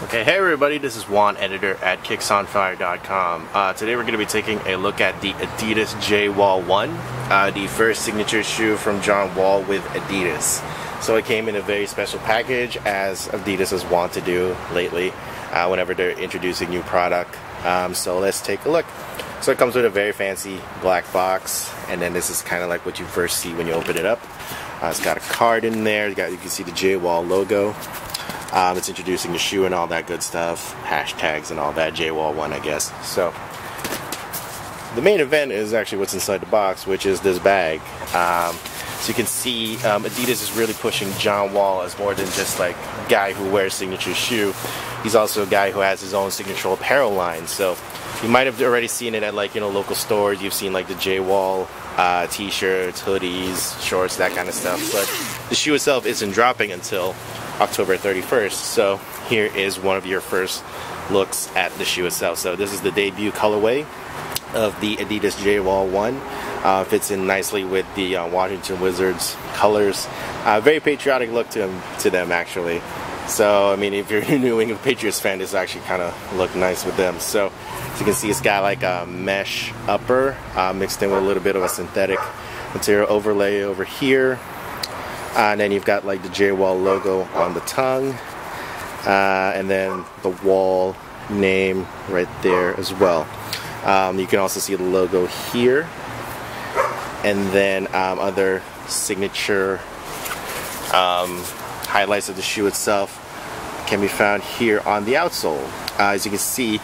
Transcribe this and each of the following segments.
Okay, hey everybody, this is Juan, editor at kicksonfire.com. Today we're going to be taking a look at the Adidas J Wall 1, the first signature shoe from John Wall with Adidas. So it came in a very special package, as Adidas has wanted to do lately whenever they're introducing new product. So let's take a look. So it comes with a very fancy black box, and then this is kind of like what you first see when you open it up. It's got a card in there. You can see the J Wall logo. It's introducing the shoe and all that good stuff, hashtags and all that, JWall1 I guess. So the main event is actually what's inside the box, which is this bag. So you can see Adidas is really pushing John Wall as more than just like a guy who wears signature shoe. He's also a guy who has his own signature apparel line. So you might have already seen it at local stores. You've seen like the J Wall t-shirts, hoodies, shorts, that kind of stuff. But the shoe itself isn't dropping until October 31st. So here is one of your first looks at the shoe itself. So this is the debut colorway of the Adidas J Wall 1. Fits in nicely with the Washington Wizards colors. Very patriotic look to them actually. So I mean, if you're a New England Patriots fan, this actually kind of look nice with them. So as you can see, it's got like a mesh upper mixed in with a little bit of a synthetic material overlay over here. And then you've got like the J Wall logo on the tongue, and then the Wall name right there as well. You can also see the logo here, and then other signature highlights of the shoe itself can be found here on the outsole. As you can see,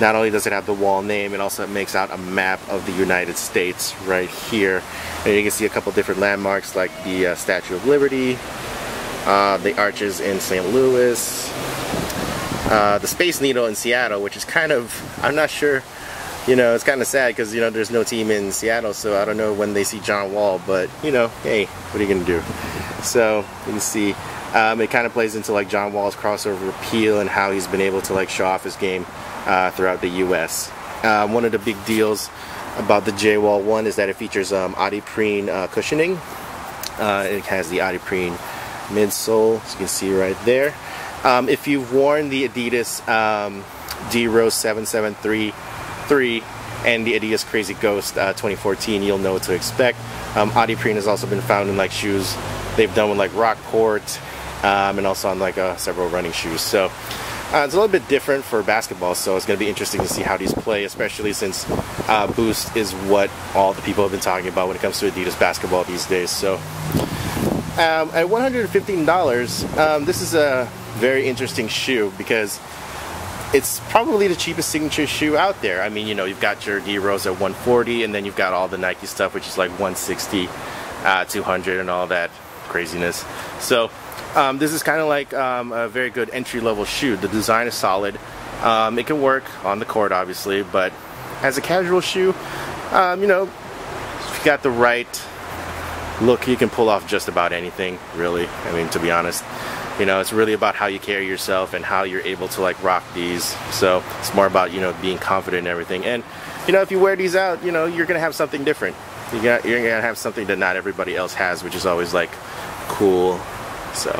not only does it have the Wall name, it also makes out a map of the United States right here. And you can see a couple different landmarks like the Statue of Liberty, the arches in St. Louis, the Space Needle in Seattle, which is kind of, I'm not sure, it's kind of sad because, there's no team in Seattle, so I don't know when they see John Wall, but, hey, what are you going to do? So you can see it kind of plays into like John Wall's crossover appeal and how he's been able to like show off his game throughout the US. One of the big deals about the J Wall 1 is that it features adiprene cushioning. It has the adiprene midsole, as you can see right there. If you've worn the Adidas D-Rose 7733 and the Adidas Crazy Ghost 2014, you'll know what to expect. Adiprene has also been found in like shoes they've done with like Rockport, and also on like several running shoes. So it's a little bit different for basketball, so it's going to be interesting to see how these play, especially since Boost is what all the people have been talking about when it comes to Adidas basketball these days. So at $115, this is a very interesting shoe because it's probably the cheapest signature shoe out there. I mean, you've got your D-Rose at $140, and then you've got all the Nike stuff, which is like $160, $200, and all that craziness. So this is kind of like a very good entry-level shoe. The design is solid. It can work on the court, obviously, but as a casual shoe, if you got the right look, you can pull off just about anything, really. I mean, to be honest, it's really about how you carry yourself and how you're able to like rock these. So it's more about being confident and everything. And if you wear these out, you're gonna have something different. You're gonna have something that not everybody else has, which is always like cool. So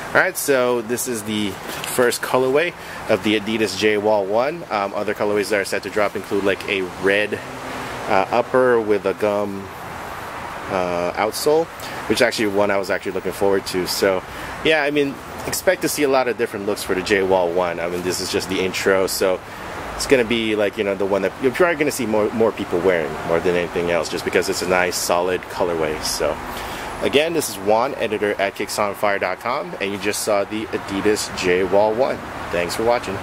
alright, so this is the first colorway of the Adidas J Wall 1. Other colorways that are set to drop include like a red upper with a gum outsole, which is actually one I was actually looking forward to. So yeah, I mean, expect to see a lot of different looks for the J Wall 1. I mean, this is just the intro, so it's gonna be like the one that you're probably gonna see more people wearing more than anything else, just because it's a nice solid colorway. So again, this is Juan, editor at kicksonfire.com, and you just saw the Adidas J Wall 1. Thanks for watching.